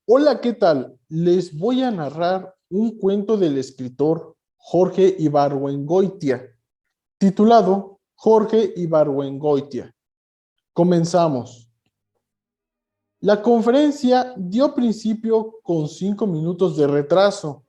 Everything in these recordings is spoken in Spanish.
Hola, ¿qué tal? Les voy a narrar un cuento del escritor Jorge Ibargüengoitia, titulado Jorge Ibargüengoitia. Comenzamos. La conferencia dio principio con 5 minutos de retraso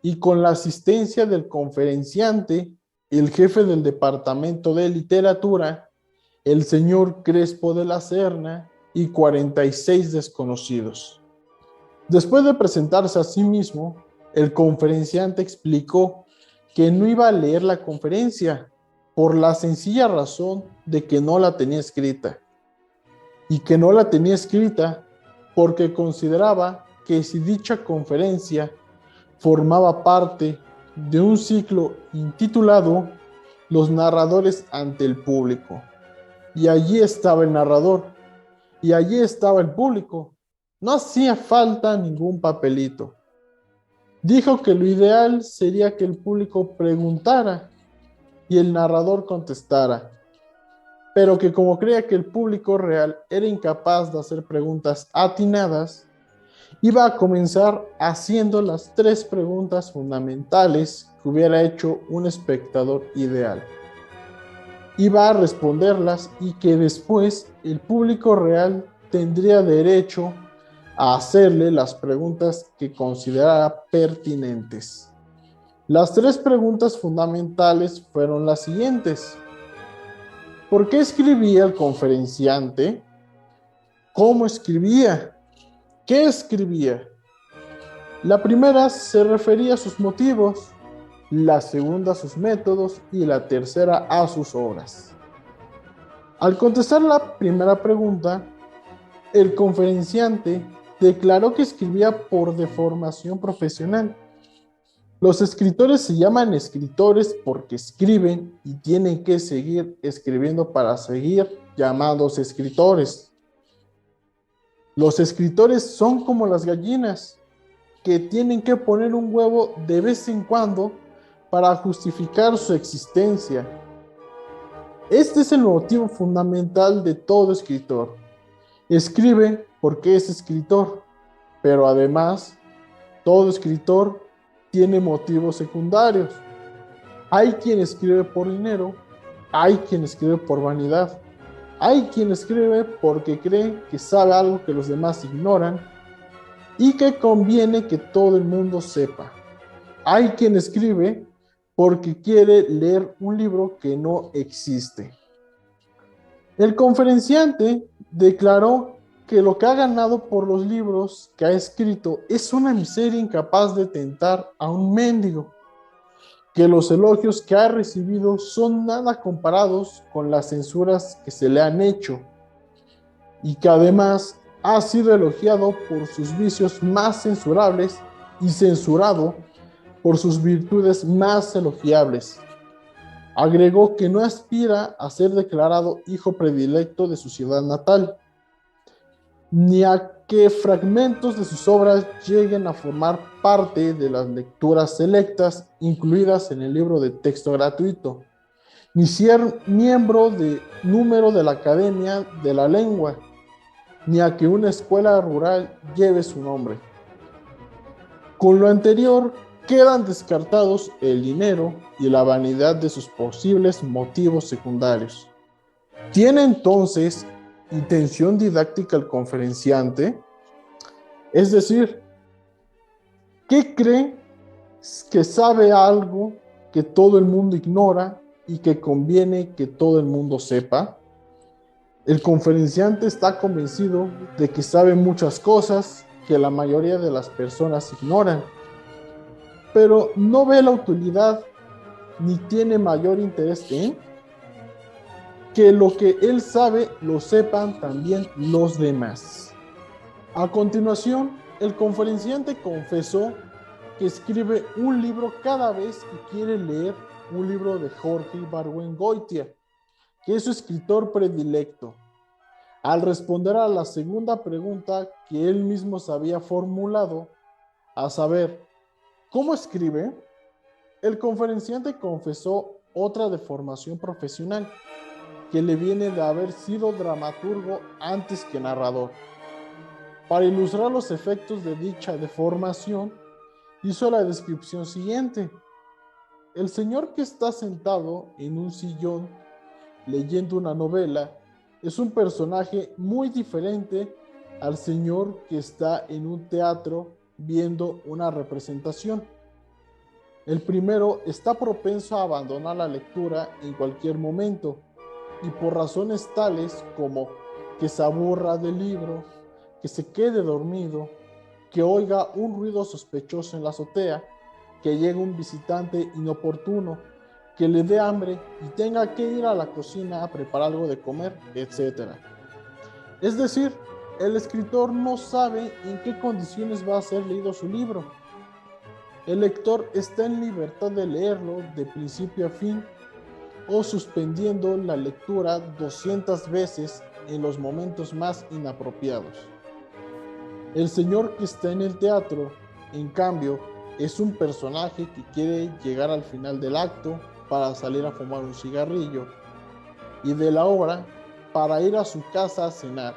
y con la asistencia del conferenciante, el jefe del departamento de literatura, el señor Crespo de la Serna y 46 desconocidos. Después de presentarse a sí mismo, el conferenciante explicó que no iba a leer la conferencia por la sencilla razón de que no la tenía escrita, y que no la tenía escrita porque consideraba que si dicha conferencia formaba parte de un ciclo intitulado Los narradores ante el público, y allí estaba el narrador, y allí estaba el público. No hacía falta ningún papelito. Dijo que lo ideal sería que el público preguntara y el narrador contestara, pero que como creía que el público real era incapaz de hacer preguntas atinadas, iba a comenzar haciendo las 3 preguntas fundamentales que hubiera hecho un espectador ideal. Iba a responderlas y que después el público real tendría derecho a hacerle las preguntas que considerara pertinentes. Las 3 preguntas fundamentales fueron las siguientes. ¿Por qué escribía el conferenciante? ¿Cómo escribía? ¿Qué escribía? La primera se refería a sus motivos, la segunda a sus métodos y la tercera a sus obras. Al contestar la primera pregunta, el conferenciante declaró que escribía por deformación profesional. Los escritores se llaman escritores porque escriben y tienen que seguir escribiendo para seguir llamados escritores. Los escritores son como las gallinas que tienen que poner un huevo de vez en cuando para justificar su existencia. Este es el motivo fundamental de todo escritor. Escribe porque es escritor, pero además todo escritor tiene motivos secundarios. Hay quien escribe por dinero, hay quien escribe por vanidad, hay quien escribe porque cree que sabe algo que los demás ignoran y que conviene que todo el mundo sepa. Hay quien escribe porque quiere leer un libro que no existe. El conferenciante declaró que lo que ha ganado por los libros que ha escrito es una miseria incapaz de tentar a un mendigo, que los elogios que ha recibido son nada comparados con las censuras que se le han hecho, y que además ha sido elogiado por sus vicios más censurables y censurado por sus virtudes más elogiables. Agregó que no aspira a ser declarado hijo predilecto de su ciudad natal, ni a que fragmentos de sus obras lleguen a formar parte de las lecturas selectas incluidas en el libro de texto gratuito, ni ser miembro de número de la Academia de la Lengua, ni a que una escuela rural lleve su nombre. Con lo anterior, quedan descartados el dinero y la vanidad de sus posibles motivos secundarios. ¿Tiene entonces intención didáctica el conferenciante? Es decir, ¿qué cree que sabe algo que todo el mundo ignora y que conviene que todo el mundo sepa? El conferenciante está convencido de que sabe muchas cosas que la mayoría de las personas ignoran, pero no ve la utilidad ni tiene mayor interés en que lo que él sabe lo sepan también los demás. A continuación, el conferenciante confesó que escribe un libro cada vez que quiere leer un libro de Jorge Ibargüengoitia, que es su escritor predilecto. Al responder a la segunda pregunta que él mismo se había formulado, a saber, ¿cómo escribe? El conferenciante confesó otra deformación profesional que le viene de haber sido dramaturgo antes que narrador. Para ilustrar los efectos de dicha deformación, hizo la descripción siguiente. El señor que está sentado en un sillón leyendo una novela es un personaje muy diferente al señor que está en un teatro viendo una representación. El primero está propenso a abandonar la lectura en cualquier momento y por razones tales como que se aburra del libro, que se quede dormido, que oiga un ruido sospechoso en la azotea, que llegue un visitante inoportuno, que le dé hambre y tenga que ir a la cocina a preparar algo de comer, etc. Es decir, el escritor no sabe en qué condiciones va a ser leído su libro. El lector está en libertad de leerlo de principio a fin o suspendiendo la lectura 200 veces en los momentos más inapropiados. El señor que está en el teatro, en cambio, es un personaje que quiere llegar al final del acto para salir a fumar un cigarrillo y de la obra para ir a su casa a cenar,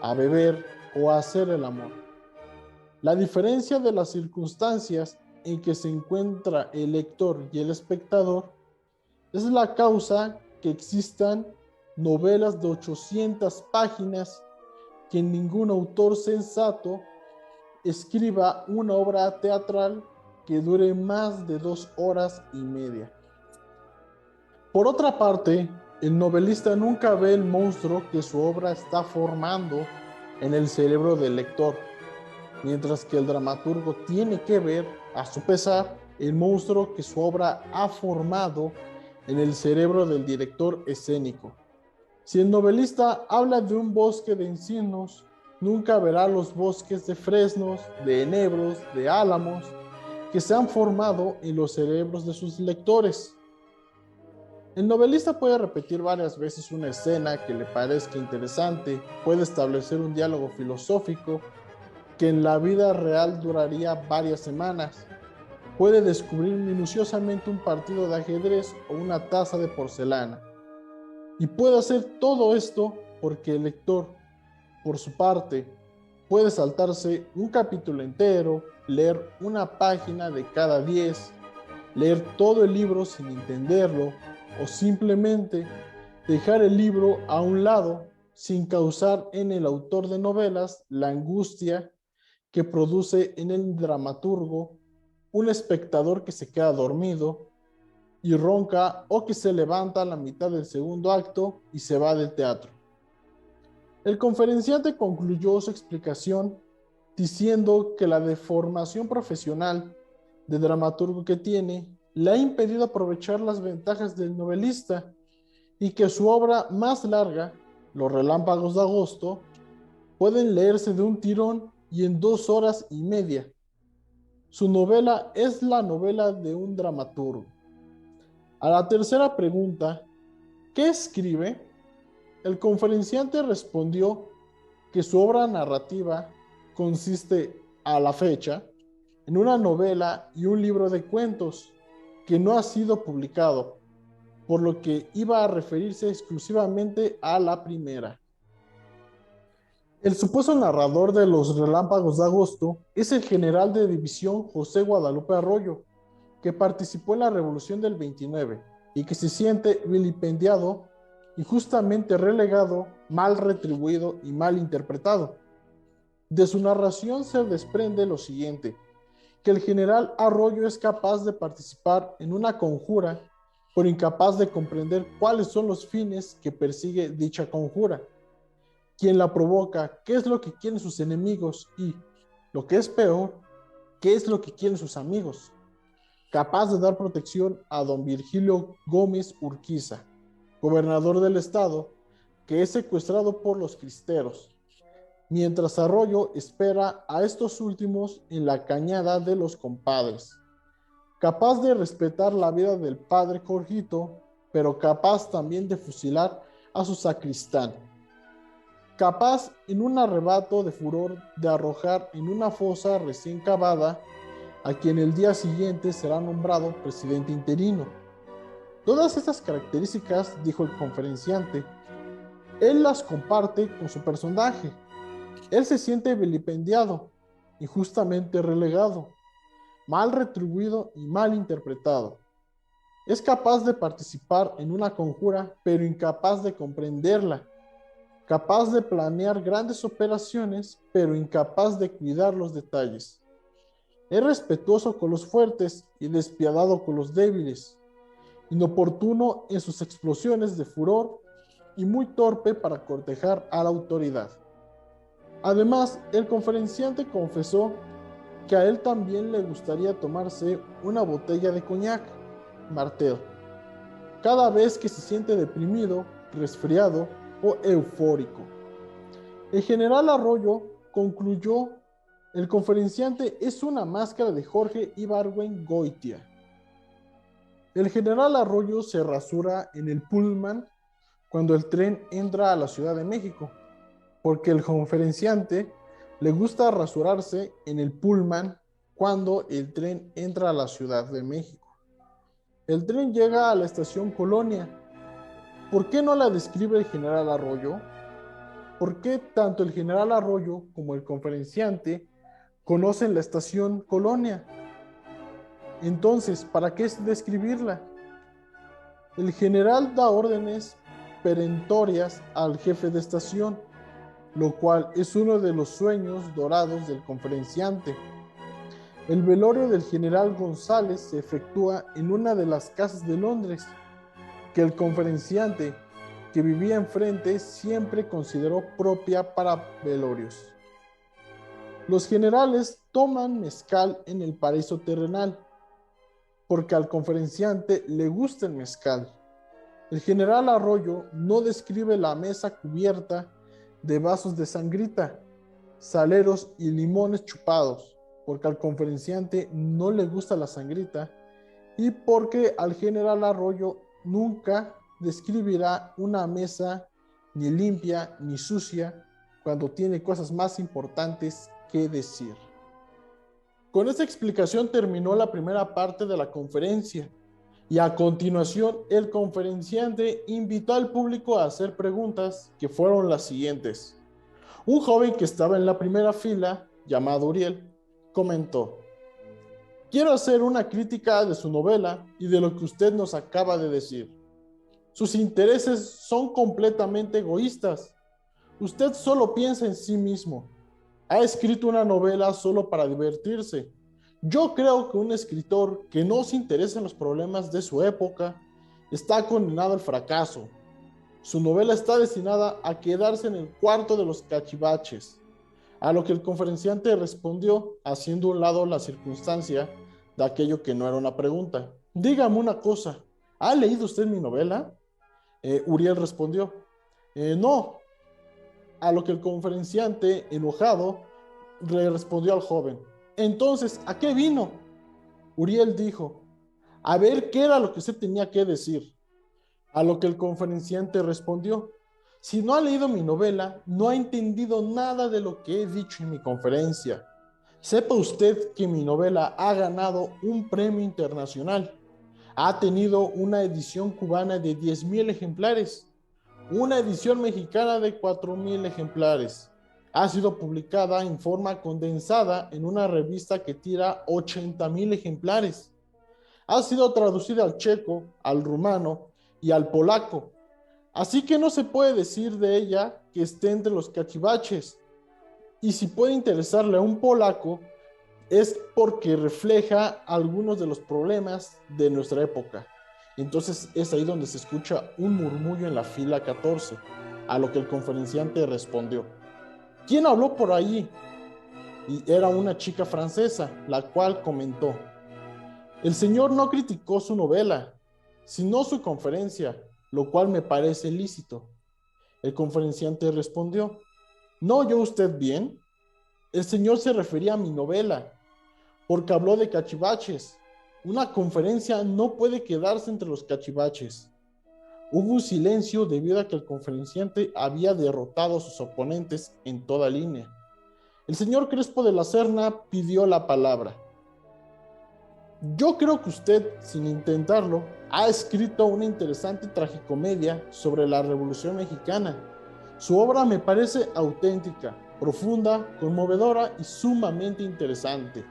a beber o a hacer el amor. La diferencia de las circunstancias en que se encuentra el lector y el espectador es la causa que existan novelas de 800 páginas que ningún autor sensato escriba una obra teatral que dure más de 2 horas y media. Por otra parte, el novelista nunca ve el monstruo que su obra está formando en el cerebro del lector, mientras que el dramaturgo tiene que ver, a su pesar, el monstruo que su obra ha formado en el cerebro del director escénico. Si el novelista habla de un bosque de encinos, nunca verá los bosques de fresnos, de enebros, de álamos, que se han formado en los cerebros de sus lectores. El novelista puede repetir varias veces una escena que le parezca interesante, puede establecer un diálogo filosófico que en la vida real duraría varias semanas, puede descubrir minuciosamente un partido de ajedrez o una taza de porcelana. Y puede hacer todo esto porque el lector, por su parte, puede saltarse un capítulo entero, leer una página de cada 10, leer todo el libro sin entenderlo o simplemente dejar el libro a un lado sin causar en el autor de novelas la angustia que produce en el dramaturgo un espectador que se queda dormido y ronca o que se levanta a la mitad del segundo acto y se va del teatro. El conferenciante concluyó su explicación diciendo que la deformación profesional de dramaturgo que tiene le ha impedido aprovechar las ventajas del novelista y que su obra más larga, Los Relámpagos de Agosto, pueden leerse de un tirón y en 2 horas y media. Su novela es la novela de un dramaturgo. A la tercera pregunta, ¿qué escribe? El conferenciante respondió que su obra narrativa consiste, a la fecha, en una novela y un libro de cuentos que no ha sido publicado, por lo que iba a referirse exclusivamente a la primera. El supuesto narrador de Los Relámpagos de Agosto es el general de división José Guadalupe Arroyo, que participó en la Revolución del 29 y que se siente vilipendiado, injustamente relegado, mal retribuido y mal interpretado. De su narración se desprende lo siguiente, que el general Arroyo es capaz de participar en una conjura, pero incapaz de comprender cuáles son los fines que persigue dicha conjura, quién la provoca, qué es lo que quieren sus enemigos y, lo que es peor, qué es lo que quieren sus amigos. Capaz de dar protección a don Virgilio Gómez Urquiza, gobernador del estado, que es secuestrado por los cristeros, mientras Arroyo espera a estos últimos en la cañada de los compadres. Capaz de respetar la vida del padre Jorgito, pero capaz también de fusilar a su sacristán. Capaz, en un arrebato de furor, de arrojar en una fosa recién cavada a quien el día siguiente será nombrado presidente interino. Todas estas características, dijo el conferenciante, él las comparte con su personaje. Él se siente vilipendiado, injustamente relegado, mal retribuido y mal interpretado. Es capaz de participar en una conjura, pero incapaz de comprenderla. Capaz de planear grandes operaciones, pero incapaz de cuidar los detalles. Es respetuoso con los fuertes y despiadado con los débiles. Inoportuno en sus explosiones de furor y muy torpe para cortejar a la autoridad. Además, el conferenciante confesó que a él también le gustaría tomarse una botella de coñac, Martel, cada vez que se siente deprimido, resfriado o eufórico. El general Arroyo concluyó: el conferenciante es una máscara de Jorge Ibargüengoitia. El general Arroyo se rasura en el Pullman cuando el tren entra a la Ciudad de México, porque el conferenciante le gusta rasurarse en el Pullman cuando el tren entra a la Ciudad de México. El tren llega a la estación Colonia. ¿Por qué no la describe el general Arroyo? ¿Por qué tanto el general Arroyo como el conferenciante conocen la estación Colonia? Entonces, ¿para qué describirla? El general da órdenes perentorias al jefe de estación, lo cual es uno de los sueños dorados del conferenciante. El velorio del general González se efectúa en una de las casas de Londres, que el conferenciante, que vivía enfrente, siempre consideró propia para velorios. Los generales toman mezcal en el paraíso terrenal, porque al conferenciante le gusta el mezcal. El general Arroyo no describe la mesa cubierta de vasos de sangrita, saleros y limones chupados, porque al conferenciante no le gusta la sangrita y porque al general Arroyo nunca describirá una mesa ni limpia ni sucia cuando tiene cosas más importantes que decir. Con esta explicación terminó la primera parte de la conferencia y a continuación el conferenciante invitó al público a hacer preguntas que fueron las siguientes. Un joven que estaba en la primera fila, llamado Uriel, comentó: quiero hacer una crítica de su novela y de lo que usted nos acaba de decir. Sus intereses son completamente egoístas. Usted solo piensa en sí mismo. Ha escrito una novela solo para divertirse. Yo creo que un escritor que no se interesa en los problemas de su época está condenado al fracaso. Su novela está destinada a quedarse en el cuarto de los cachivaches. A lo que el conferenciante respondió, haciendo a un lado la circunstancia de aquello que no era una pregunta. Dígame una cosa, ¿ha leído usted mi novela? Uriel respondió: no. A lo que el conferenciante, enojado, le respondió al joven: entonces, ¿a qué vino? Uriel dijo: a ver qué era lo que usted tenía que decir. A lo que el conferenciante respondió: si no ha leído mi novela, no ha entendido nada de lo que he dicho en mi conferencia. Sepa usted que mi novela ha ganado un premio internacional. Ha tenido una edición cubana de 10,000 ejemplares, una edición mexicana de 4,000 ejemplares. Ha sido publicada en forma condensada en una revista que tira 80,000 ejemplares. Ha sido traducida al checo, al rumano y al polaco. Así que no se puede decir de ella que esté entre los cachivaches. Y si puede interesarle a un polaco, es porque refleja algunos de los problemas de nuestra época. Entonces es ahí donde se escucha un murmullo en la fila 14, a lo que el conferenciante respondió: ¿quién habló por ahí? Y era una chica francesa, la cual comentó: el señor no criticó su novela, sino su conferencia, lo cual me parece lícito. El conferenciante respondió: ¿no oyó usted bien? El señor se refería a mi novela, porque habló de cachivaches. Una conferencia no puede quedarse entre los cachivaches. Hubo un silencio debido a que el conferenciante había derrotado a sus oponentes en toda línea. El señor Crespo de la Serna pidió la palabra. Yo creo que usted, sin intentarlo, ha escrito una interesante tragicomedia sobre la Revolución Mexicana. Su obra me parece auténtica. profunda, conmovedora y sumamente interesante.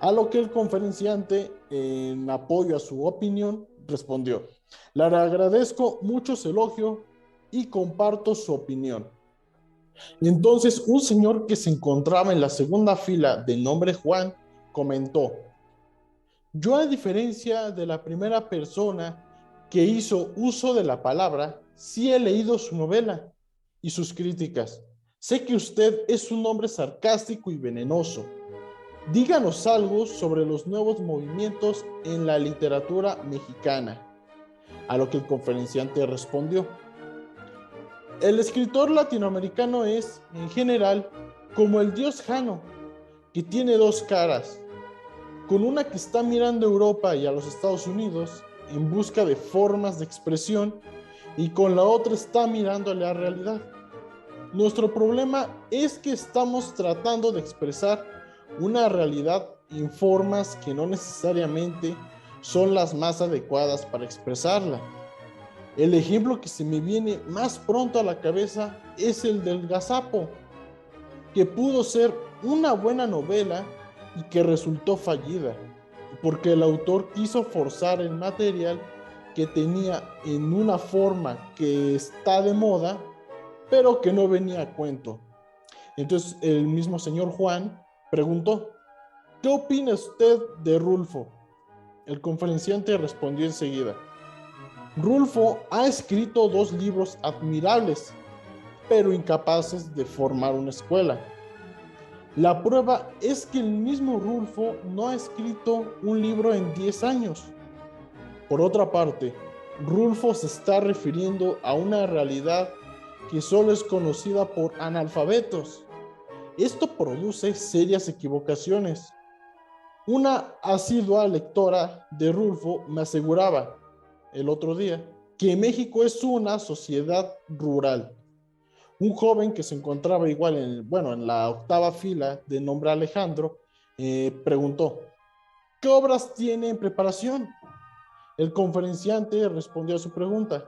A lo que el conferenciante, en apoyo a su opinión, respondió: le agradezco mucho su elogio y comparto su opinión. Entonces, un señor que se encontraba en la segunda fila, de nombre Juan, comentó: yo, a diferencia de la primera persona que hizo uso de la palabra, sí he leído su novela y sus críticas. Sé que usted es un hombre sarcástico y venenoso. Díganos algo sobre los nuevos movimientos en la literatura mexicana. A lo que el conferenciante respondió: el escritor latinoamericano es, en general, como el dios Jano, que tiene dos caras, con una que está mirando a Europa y a los Estados Unidos en busca de formas de expresión, y con la otra está mirando a la realidad. Nuestro problema es que estamos tratando de expresar una realidad en formas que no necesariamente son las más adecuadas para expresarla. El ejemplo que se me viene más pronto a la cabeza es el del Gazapo, que pudo ser una buena novela y que resultó fallida, porque el autor quiso forzar el material que tenía en una forma que está de moda, pero que no venía a cuento. Entonces el mismo señor Juan preguntó: ¿qué opina usted de Rulfo? El conferenciante respondió enseguida: Rulfo ha escrito dos libros admirables, pero incapaces de formar una escuela. La prueba es que el mismo Rulfo no ha escrito un libro en 10 años. Por otra parte, Rulfo se está refiriendo a una realidad que solo es conocida por analfabetos. Esto produce serias equivocaciones. Una asidua lectora de Rulfo me aseguraba el otro día que México es una sociedad rural. Un joven que se encontraba igual en la octava fila, de nombre Alejandro, preguntó: ¿qué obras tiene en preparación? El conferenciante respondió a su pregunta: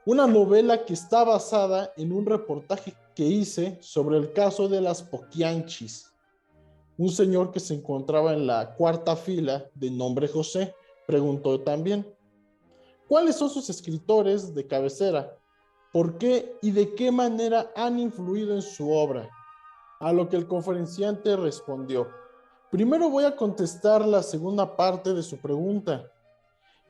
una novela que está basada en un reportaje que hice sobre el caso de las Poquianchis. Un señor que se encontraba en la cuarta fila, de nombre José, preguntó también: ¿cuáles son sus escritores de cabecera? ¿Por qué y de qué manera han influido en su obra? A lo que el conferenciante respondió: primero voy a contestar la segunda parte de su pregunta.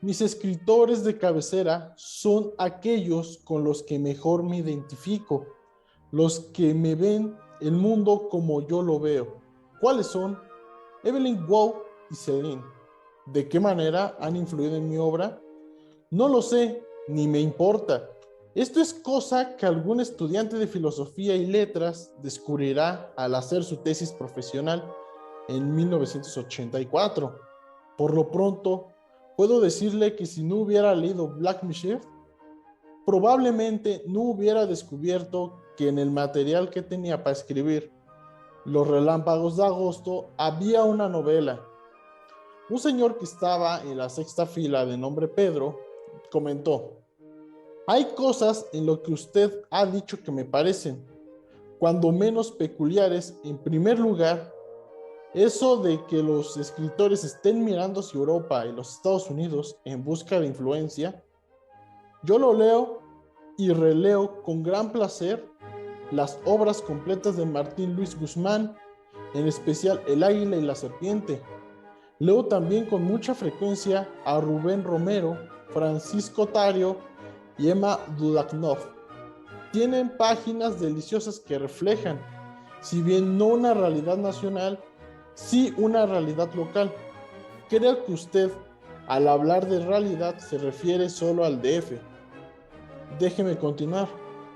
Mis escritores de cabecera son aquellos con los que mejor me identifico, los que me ven el mundo como yo lo veo. ¿Cuáles son? Evelyn Waugh y Céline. ¿De qué manera han influido en mi obra? No lo sé, ni me importa. Esto es cosa que algún estudiante de filosofía y letras descubrirá al hacer su tesis profesional en 1984. Por lo pronto, puedo decirle que si no hubiera leído Black Michif, probablemente no hubiera descubierto que en el material que tenía para escribir Los Relámpagos de Agosto había una novela. Un señor que estaba en la sexta fila, de nombre Pedro, comentó: hay cosas en lo que usted ha dicho que me parecen, cuando menos peculiares. En primer lugar, eso de que los escritores estén mirando hacia Europa y los Estados Unidos en busca de influencia. Yo lo leo y releo con gran placer las obras completas de Martín Luis Guzmán, en especial El Águila y la Serpiente. Leo también con mucha frecuencia a Rubén Romero, Francisco Tario y Emma Dudaknov. Tienen páginas deliciosas que reflejan, si bien no una realidad nacional, sí una realidad local. Creo que usted, al hablar de realidad, se refiere solo al DF. Déjeme continuar.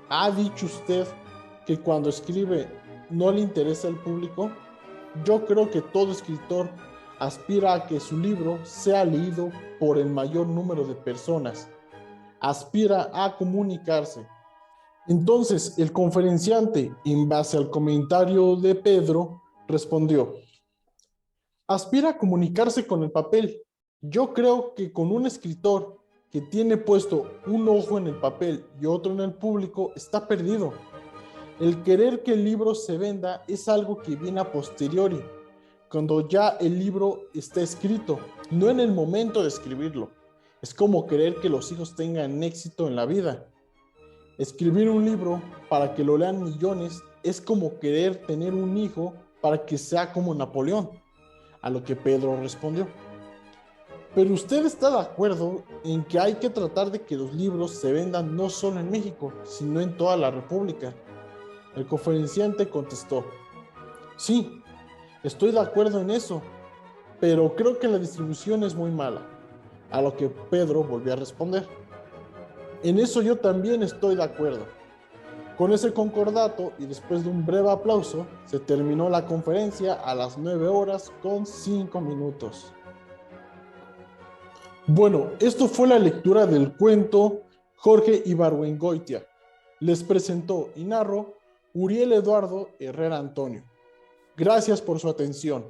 ¿Ha dicho usted que cuando escribe no le interesa el público? Yo creo que todo escritor aspira a que su libro sea leído por el mayor número de personas. Aspira a comunicarse. Entonces el conferenciante, en base al comentario de Pedro, respondió: aspira a comunicarse con el papel. Yo creo que con un escritor que tiene puesto un ojo en el papel y otro en el público, está perdido. El querer que el libro se venda es algo que viene a posteriori, cuando ya el libro está escrito, no en el momento de escribirlo. Es como querer que los hijos tengan éxito en la vida. Escribir un libro para que lo lean millones es como querer tener un hijo para que sea como Napoleón, a lo que Pedro respondió. Pero usted está de acuerdo en que hay que tratar de que los libros se vendan no solo en México, sino en toda la República. El conferenciante contestó, sí, estoy de acuerdo en eso, pero creo que la distribución es muy mala. A lo que Pedro volvió a responder, en eso yo también estoy de acuerdo. Con ese concordato y después de un breve aplauso, se terminó la conferencia a las 9 horas con 5 minutos. Bueno, esto fue la lectura del cuento Jorge Ibargüengoitia. Les presentó y narró Uriel Eduardo Herrera Antonio. Gracias por su atención.